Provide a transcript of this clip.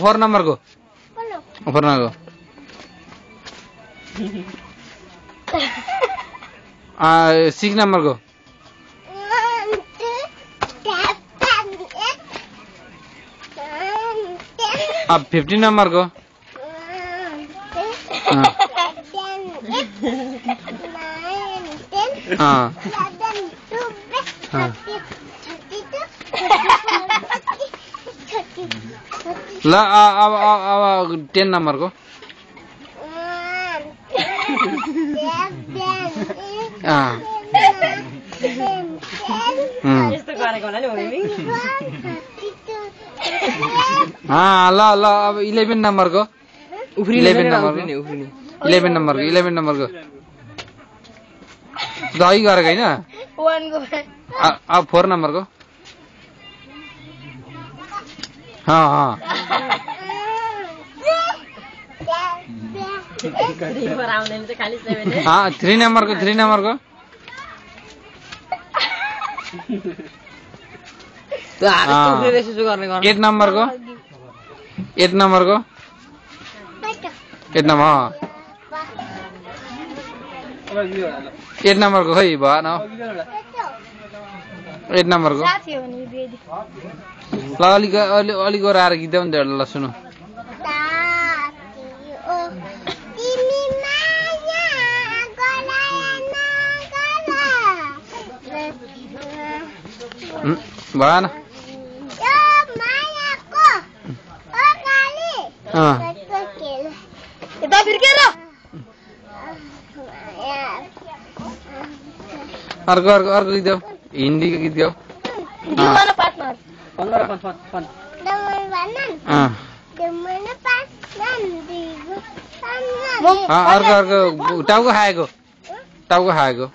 four number को 6 number को 15 number को 10 नंबर को ल अब 11 नंबर को 11 नंबर को दही गरेको हैन अब 4 नंबर को हाँ 3 नंबर को 8 नंबर को 8 नंबर को 8 नंबर को खै भएन 8 नंबर को ल अलिक गएर गीत गाउँ न ल सुनु भएन अर्को गीत गाऊ हिन्दी गीत गाऊ अर्को टाउको खाएको